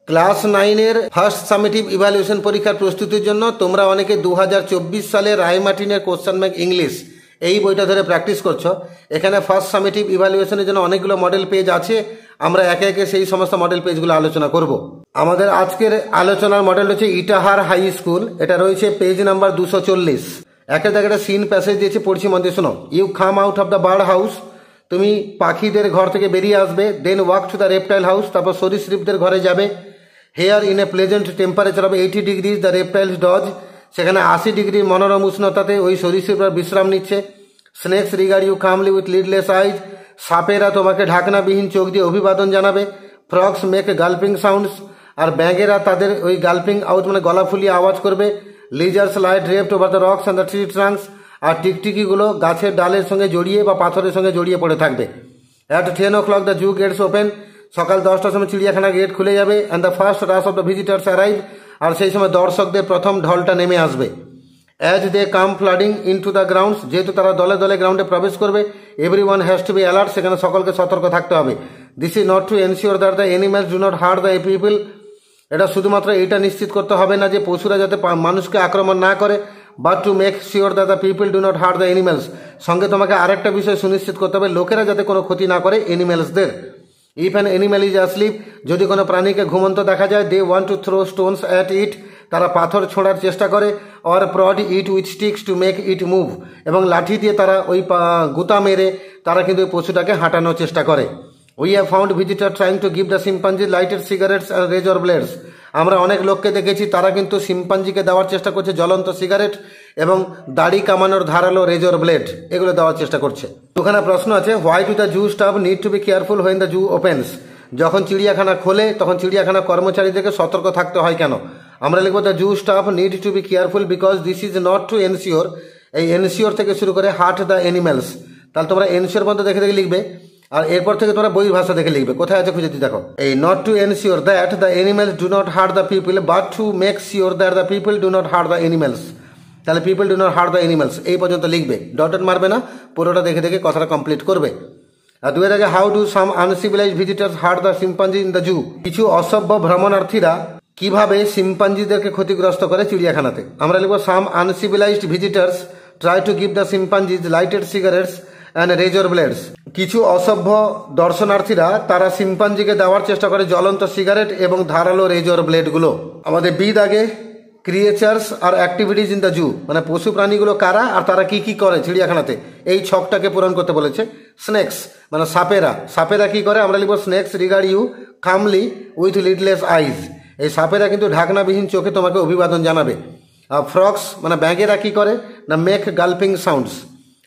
Class 9-এর first summative evaluation পরীক্ষার প্রস্তুতির জন্য তোমরা অনেকে 2024 সালে রায় মার্টিনের কোশ্চেন ব্যাংক ইংলিশ এই বইটা ধরে প্র্যাকটিস করছো। এখানে ফার্স্ট সামেটিভ ইভ্যালুয়েশনের জন্য অনেকগুলো মডেল পেজ আছে, আমরা একে একে সেই সমস্ত মডেল পেজগুলো আলোচনা করব। আমাদের আজকের আলোচনার মডেল হচ্ছে ইটাহার হাই স্কুল, এটা রয়েছে পেজ নাম্বার 240। একটা জায়গাটা সিন প্যাসেজ দিয়েছে, পড়ছি মন দিয়ে শোনো। You come out of the bird house, তুমি পাখিদের ঘর থেকে বেরিয়ে আসবে। Then walk to the reptile house, তারপর সরীসৃপদের ঘরে যাবে। Here in a pleasant temperature of 80 degrees the reptiles doze, সেখানে 80 ডিগ্রি মনোরম উষ্ণতাতে ওই সরীসৃপরা বিশ্রাম নিচ্ছে। Snakes regard you calmly with lidless eyes, সাপেরা তোমাকে ঢাকনাবিহীন চোখ দিয়ে অভিবাদন জানাবে। ফ্রগস মেক গাল্পিং সাউন্ডস, আর ব্যাঙেরা তাদের ওই গাল্পিং আউট মানে গলা ফুলিয়ে আওয়াজ করবে। Lizards lie draped over the rocks and the tree trunks, আর টিকটিকিগুলো গাছের ডালের সঙ্গে জড়িয়ে বা পাথরের সঙ্গে জড়িয়ে পড়ে থাকবে। At 10 o'clock the zoo gates open, সকাল 10টার সময় চিড়িয়াখানা গেট খুলে যাবে। And the first rush of the visitors arrive, আর সেই সময় দর্শকদের প্রথম ঢলটা নেমে আসবে। As they come flooding into the grounds, যেহেতু তারা দলে দলে গ্রাউন্ডে প্রবেশ করবে। Every one has to be alert, সেখানে সকলকে সতর্ক থাকতে হবে। This is not to ensure that the animals do not hurt the people, এটা শুধুমাত্র এটা নিশ্চিত করতে হবে না যে পশুরা যাতে মানুষকে আক্রমণ না করে, but to make sure that the people do not hurt the animals, সঙ্গে তোমাকে আরেকটা বিষয় সুনিশ্চিত করতে হবে, লোকেরা যাতে কোনো ক্ষতি না করে এনিম্যালসদের। If an animal is asleep, যদি কোনো প্রাণীকে ঘুমন্ত দেখা যায়, they want to throw stones at it, তারা পাথর ছোঁড়ার চেষ্টা করে। Or prod it with sticks to make it move, এবং লাঠি দিয়ে তারা ওই গুতা মেরে তারা কিন্তু ওই পশুটাকে হাঁটানোর চেষ্টা করে। We have found visitor trying to give the chimpanzee lighted cigarettes and razor blades, আমরা অনেক লোককে দেখেছি তারা কিন্তু সিম্পাঞ্জিকে দেওয়ার চেষ্টা করছে জ্বলন্ত সিগারেট এবং দাড়ি কামানোর ধারালো রেজর ব্লেড, এগুলো দেওয়ার চেষ্টা করছে। ওখানে প্রশ্ন আছে, why do the zoo staff need to be careful when the zoo opens, যখন চিড়িয়াখানা খোলে তখন চিড়িয়াখানা কর্মচারীদেরকে সতর্ক থাকতে হয় কেন? আমরা লিখবো the zoo staff need to be careful because this is not to ensure, এই এনশিওর থেকে শুরু করে হার্ট দ্য এনিম্যালস, তাহলে তোমরা এনশিওর মধ্যে দেখে দেখে লিখবে, আর এরপর থেকে তোমরা বইয়ের ভাষা দেখে লিখবে। কোথায় আছে খুঁজে দেখো, এই not to ensure that the animals do not hurt the people but to make sure that the people do not hurt the animals, তাহলে people do not hurt the animals এই পর্যন্ত লিখবে, ডট ডট মারবে না, পুরোটা দেখে দেখে কথাটা কমপ্লিট করবে। আর দুয়ের আগে, how do some uncivilised visitors hurt the chimpanzee in the zoo, কিছু অসভ্য ভ্রমণার্থীরা কিভাবে সিম্পাঞ্জিদেরকে ক্ষতিগ্রস্ত করে চিড়িয়াখানাতে। আমরা লিখবো, some uncivilised visitors try to give the chimpanzees lighted cigarettes and razor blades, কিছু অসভ্য দর্শনার্থীরা তারা সিম্পাঞ্জিকে দেওয়ার চেষ্টা করে জ্বলন্ত সিগারেট এবং ধারালো রেজর ব্লেডগুলো। আমাদের বি দাগে, creatures are activities in the zoo, মানে পশু প্রাণীগুলো কারা আর তারা কি কি করে চিড়িয়াখানাতে, এই ছকটাকে পূরণ করতে বলেছে। স্নেকস মানে সাপেরা, সাপেরা কি করে? আমরা লিখবো, snake's regard you calmly with lidless আইজ, এই সাপেরা কিন্তু ঢাকনাবিহীন চোখে তোমাকে অভিবাদন জানাবে। আর ফ্রগস মানে ব্যাঙেরা কি করে না, মেক গাল্পিং সাউন্ডস।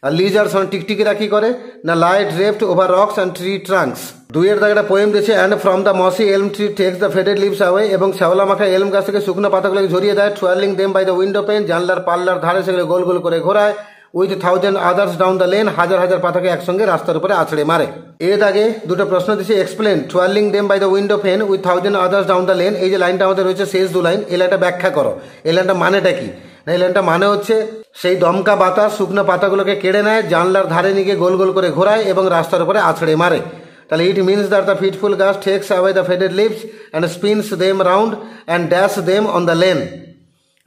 আর লিজার্স মানে টিকটিকিরা কি করে না, lie draped over rocks and tree trunks. দুইয়ের দাগে একটা পোয়েম দিয়েছে, and from the mossy elm tree takes the faded leaves away, এবং শ্যাওলা মাখা এলম গাছ থেকে শুকনো পাতাগুলোকে ঝরিয়ে দেয়। Twirling them by the window pane, জানলার পাল্লার ধারে সেগুলো গোল গোল করে ঘোরায়। With 1000 others down the lane, হাজার হাজার পাতাকে একসঙ্গে রাস্তার উপরে আছড়ে মারে। এর দাগে দুটো প্রশ্ন দিয়েছে, explain twirling them by the window pane with 1000 others down the lane, এই যে লাইনটা আমাদের রয়েছে শেষ দু লাইন, এই লাইনটা ব্যাখ্যা করো। এই লাইনটা মানেটা কি? না, এই লাইনটা মানে হচ্ছে সেই দমকা বাতাস শুকনো পাতাগুলোকে কেড়ে নেয়, জানলার ধারে নিয়ে গোল গোল করে ঘোরায় এবং রাস্তার উপরে আছড়ে মারে। তাহলে it means that the fitful gust takes away the faded leaves and spins them round and dash them on the lane.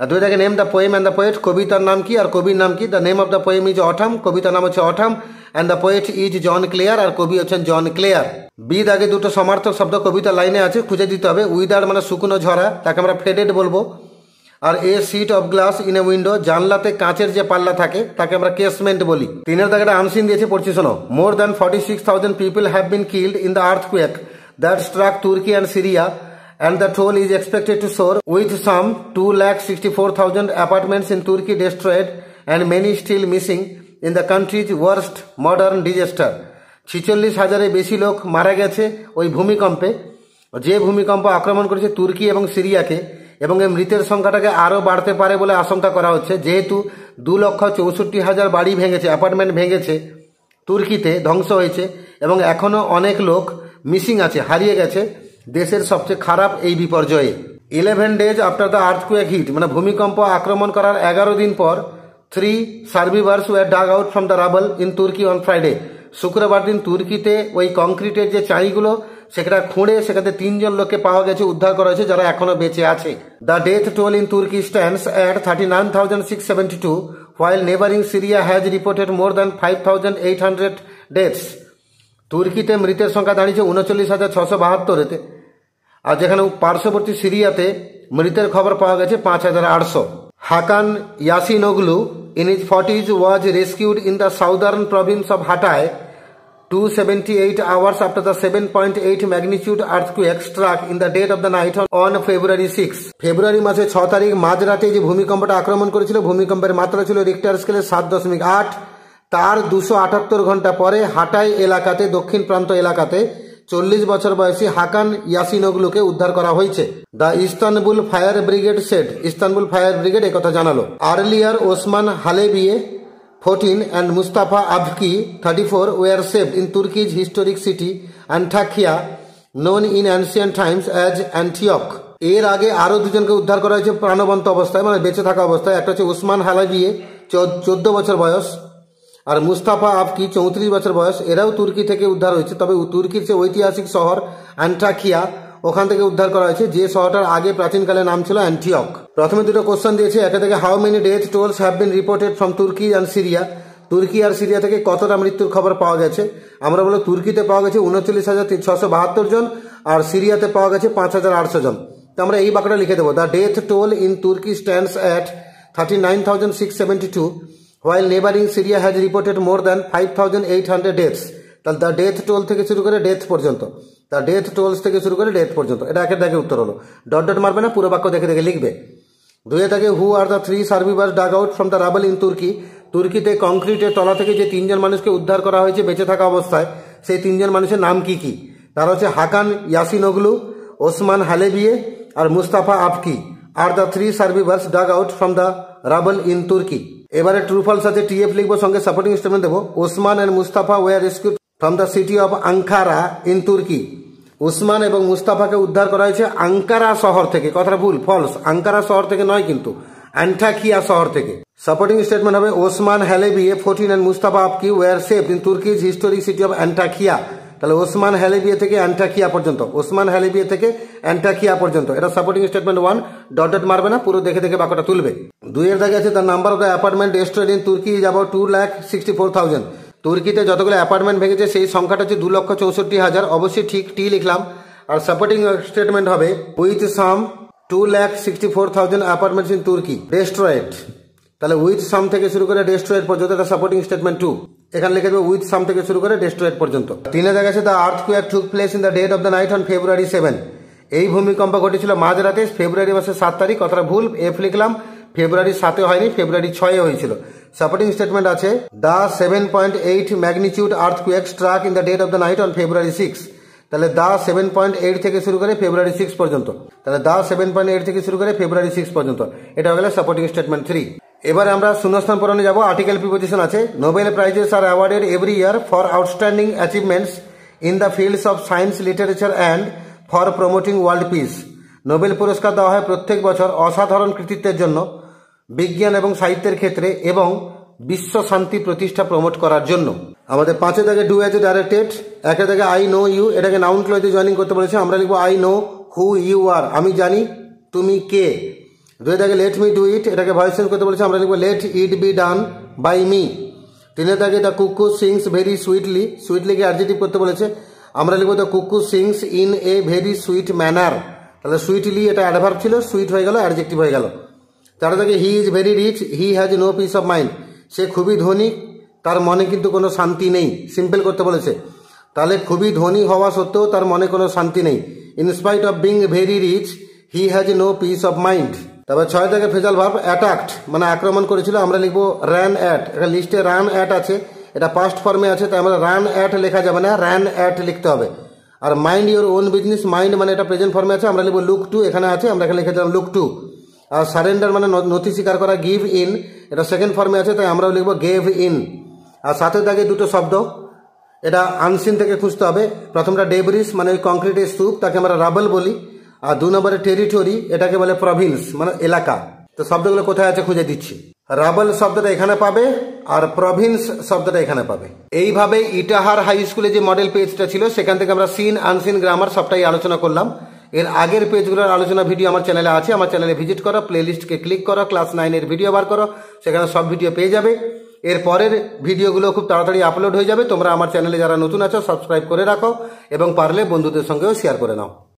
আর দুই দাগে, name the poem and the poet, কবিতার নাম কি আর কবির নাম কি? The name of the poem is autumn, কবিতার নাম হচ্ছে autumn, and the poet is John Clare, আর কবি হচ্ছেন জন ক্লেয়ার। বি দাগে দুটো সমার্থক শব্দ কবিতার লাইনে আছে, খুঁজে দিতে হবে। উইদার মানে শুকনো ঝরা, তাকে আমরা ফেডেড বলবো। আর a sheet of glass in a window, জানলাতে কাঁচের যে পাল্লা থাকে তাকে আমরা কেসমেন্ট বলি। তিনের দাগে একটা আনসিন দিয়েছে, পড়ছি শোনো। More than 46,000 people have been killed in the earthquake that struck Turkey and Syria, and the toll is expected to soar, with some 264,000 apartments in Turkey destroyed and many still missing in the country's worst modern disaster. 46,000-এর বেশি লোক মারা গেছে ওই ভূমিকম্পে, যে ভূমিকম্প আক্রমণ করেছে তুর্কি এবং সিরিয়াকে, এবং এই মৃতের সংখ্যাটাকে আরও বাড়তে পারে বলে আশঙ্কা করা হচ্ছে, যেহেতু 2,64,000 বাড়ি ভেঙেছে, অ্যাপার্টমেন্ট ভেঙেছে তুর্কিতে, ধ্বংস হয়েছে, এবং এখনও অনেক লোক মিসিং আছে, হারিয়ে গেছে দেশের সবচেয়ে খারাপ এই বিপর্যয়ে। 11 days after the earthquake hit, মানে ভূমিকম্প আক্রমণ করার 11 দিন পর, 3 survivors were dug out from the rubble in Turkey on Friday, শুক্রবার দিন তুর্কিতে ওই কংক্রিটের যে চাইগুলো সেটা খুঁড়ে সেখানে 3 জন লোককে পাওয়া গেছে, উদ্ধার করা হয়েছে, যারা এখনো বেঁচে আছে। দ্য ডেথ টোল ইন তুর্কি stands at 39,672 while neighboring Syria has reported more than 5,800 deaths। তুর্কিতে মৃতের সংখ্যা দাঁড়িয়েছে 39,672-তে, আর যেখানে পার্শ্ববর্তী সিরিয়াতে মৃতের খবর পাওয়া গেছে 5,800। হাকান ইয়াসিনোগলু in his 40s was rescued in the southern province of Hatay 278 hours after the 7.8 magnitude earthquake struck in the dead of the night on February 6। ফেব্রুয়ারি মাসে 6 তারিখ মাঝরাতে যে ভূমিকম্পটা আক্রমণ করেছিল, ভূমিকম্পের মাত্রা ছিল রিক্টার স্কেলে 7.8। তার 278 ঘন্টা পরে হাটাই এলাকাতে, দক্ষিণ প্রান্ত এলাকাতে 40 বছর বয়সী হাকান ইয়াসিনোগলুকে উদ্ধার করা হয়েছে। The Istanbul fire brigade said, Istanbul fire brigade একথা জানালো। Earlier Osman Halebiye 14 and Mustafa Abki 34 were saved in Turkey's historic city Antakya, known in ancient times as Antioch। এর আগে আরো দুজনকে উদ্ধার করা হয়েছে প্রাণবন্ত অবস্থায়, মানে বেঁচে থাকা অবস্থায়। একটা হচ্ছে ওসমান হালেবিয়ে 14 বছর বয়স, আর মুস্তাফা আবকি 34 বছর বয়স। এরাও তুর্কি থেকে উদ্ধার হয়েছে, তবে তুর্কির যে ঐতিহাসিক শহর অ্যান্টাকিয়া ওখান থেকে উদ্ধার করা হয়েছে, যে শহরটার আগে প্রাচীনকালে নাম ছিল অ্যান্টিওক। প্রথমে দুটো কোশ্চেন দিয়েছে, একে থেকে how many death tours have been reported from তুর্কি অ্যান্ড সিরিয়া। তুর্কি আর সিরিয়া থেকে কতটা মৃত্যুর খবর পাওয়া গেছে? আমরা বলবো তুর্কিতে পাওয়া গেছে 39,672 জন, আর সিরিয়াতে পাওয়া গেছে 5,800 জন। তো আমরা এই বাক্যটা লিখে দেবো, দ্য ডেথ টোল ইন তুর্কি stands at 39,672 while neighboring Syria has reported more than 5,800 deaths। তাহলে দ্য ডেথ টোল থেকে শুরু করে ডেথ পর্যন্ত, দ্য ডেথ টোলস থেকে শুরু করে ডেথ পর্যন্ত, এটা একের দাগে উত্তর হলো। ডট ডট মারবে না, পুরো বাক্য দেখে দেখে লিখবে। দুয়ে থাকে who are the 3 survivors dug out from the rubble in Turkey. তুর্কিতে কংক্রিটের তলা থেকে যে 3 জন মানুষকে উদ্ধার করা হয়েছে বেঁচে থাকা অবস্থায়, সেই 3 জন মানুষের নাম কি কি? তারা হচ্ছে হাকান ইয়াসিনোগলু, ওসমান হালেবিয়ে আর মুস্তাফা আবকি are the 3 survivors dug out from the rubble in Turkey. এবারে ট্রু ফলস আছে, টিএফ লিখবো, সঙ্গে সাপোর্টিং স্টেটমেন্ট দেবো। Osman and Mustafa were rescued from the city of Ankara in Turkey. Osman এবং মুস্তাফাকে উদ্ধার করা হয়েছে আঙ্কারা শহর থেকে। কথাটা ভুল, ফলস, আঙ্কারা শহর থেকে নয়, কিন্তু অ্যান্টাকিয়া শহর থেকে। সাপোর্টিং স্টেটমেন্ট হবে ওসমান হালেবিয়ে 14 and মুস্তাফা আবকি were saved in Turkey's historic city of Antakya. তাহলে ওসমান হালেবিয়ে থেকে অ্যান্টাকিয়া পর্যন্ত, ওসমান হালেবিয়ে থেকে অ্যান্টাকিয়া পর্যন্ত, এটা সাপোর্টিং স্টেটমেন্ট 1। ডট ডট মারবে না, পুরো দেখে দেখে বাক্যটা তুলবে। দুইয়ের দাগে আছে, the number of the apartment destroyed in তুর্কি ইজ অ্যাবাউট 2,64,000। তুর্কিতে যতগুলো অ্যাপার্টমেন্ট ভেঙেছে সেই সংখ্যাটা হচ্ছে 2,64,000। অবশ্যই ঠিক টি লিখলাম। আর সাপোর্টিং স্টেটমেন্ট হবে উইথ সাম 2,64,000 অ্যাপার্টমেন্টস ইন তুর্কি ডেস্ট্রয়েড। তাহলে উইথ সাম থেকে শুরু করে ডেস্ট্রয়েড পর্যন্ত, এটা সাপোর্টিং স্টেটমেন্ট 2। এখানে লিখে দেবো উইথ সাম থেকে শুরু করে ডেস্ট্রয়েড পর্যন্ত। 3 দেখা গেছে, the earthquake took place in the dead of the night on February 7। এই ভূমিকম্প ঘটেছিল মাঝরাতে ফেব্রুয়ারি মাসের 7 তারিখ। কথাটা ভুল, এফ লিখলাম। ফেব্রুয়ারি 7-এ হয়নি, ফেব্রুয়ারি 6-এ হয়েছিল। সাপোর্টিং স্টেটমেন্ট আছে, the 7.8 magnitude earthquake struck in the dead of the night on February 6। তাহলে দা 7.8 থেকে শুরু করে February 6 পর্যন্ত, তাহলে দা 7.8 থেকে শুরু করে February 6 পর্যন্ত, এটা হয়ে গেল সাপোর্টিং স্টেটমেন্ট 3। এবারে আমরা শূন্যস্থান পূরণে যাব। আর্টিকেল প্রিপোজিশন আছে, Nobel prizes are awarded every year for outstanding achievements in the fields of science, literature and for promoting world peace. Nobel পুরস্কার দেওয়া হয় প্রত্যেক বছর অসাধারণ কৃতিত্বের জন্য, বিজ্ঞান এবং সাহিত্যের ক্ষেত্রে এবং বিশ্ব শান্তি প্রতিষ্ঠা প্রমোট করার জন্য। আমাদের 5 দাগে ডু অ্যাজ এ ডাইরেক্টেড, 1 দাগে আই নো ইউ, এটাকে নাউন ক্লজে জয়েনিং করতে বলেছে। আমরা লিখবো I know who you are, আমি জানি তুমি কে। 2 দাগে লেট মি ডু ইট, এটাকে ভয়েস চেঞ্জ করতে বলেছে। আমরা লিখবো let it be done by me. 3 দাগে the cuckoo sings very sweetly, সুইটলিকে অ্যাডজেক্টিভ করতে বলেছে। আমরা লিখবো the cuckoo sings in a very sweet manner. তাহলে সুইটলি এটা অ্যাডভার্ব ছিল, সুইট হয়ে গেল, অ্যাডজেক্টিভ হয়ে গেল। 4 দাগে he is very rich, he has no peace of mind, সে খুবই ধনী, তার মনে কিন্তু কোনো শান্তি নেই। সিম্পল করতে বলেছে, তাহলে খুবই ধনী হওয়া সত্ত্বেও তার মনে কোনো শান্তি নেই। In spite of being very rich he has no peace of mind. তারপর 6 থেকে ফ্রেজাল ভার্ব অ্যাটাকড, মানে আক্রমণ করেছিল। আমরা লিখবো র্যান অ্যাট, এখানে লিস্টে রান অ্যাট আছে, এটা পাস্ট ফর্মে আছে, তাই আমরা রান অ্যাট লেখা যাবে না, র্যান অ্যাট লিখতে হবে। আর mind your own business, mind মানে এটা প্রেজেন্ট ফর্মে আছে, আমরা লিখবো লুক টু, এখানে আছে, আমরা এখানে লিখে দিলাম লুক টু। আর সারেন্ডার মানে নথি স্বীকার করা, গিভ ইন, এটা সেকেন্ড ফর্মে আছে, তাই আমরাও লিখবো গেভ ইন। আর 7 দাগে দুটো শব্দ, এটা আনসিন থেকে খুঁজতে হবে। প্রথমটা ডেবরিস মানে ওই কংক্রিটের স্তূপ, তাকে আমরা রাবল বলি। আর 2 নম্বরে টেরিটরি, এটাকে বলে প্রভিন্স মানে এলাকা। তো শব্দগুলো কোথায় আছে খুঁজে দিচ্ছি। রাবল শব্দটা এখানে পাবে আর প্রভিন্স শব্দটা এখানে পাবে। এইভাবে ইটাহার হাই স্কুলে যে মডেল পেজটা ছিল সেখান থেকে আমরা সিন আনসিন গ্রামার সবটাই আলোচনা করলাম। এর আগের পেজগুলোর আলোচনা ভিডিও আমার চ্যানেলে আছে, আমার চ্যানেলে ভিজিট করো, প্লেলিস্টকে ক্লিক করো, ক্লাস 9-এর ভিডিও বার করো, সেখানে সব ভিডিও পেয়ে যাবে। এর পরের ভিডিওগুলো খুব তাড়াতাড়ি আপলোড হয়ে যাবে। তোমরা আমার চ্যানেলে যারা নতুন আছো সাবস্ক্রাইব করে রাখো এবং পারলে বন্ধুদের সঙ্গেও শেয়ার করে নাও।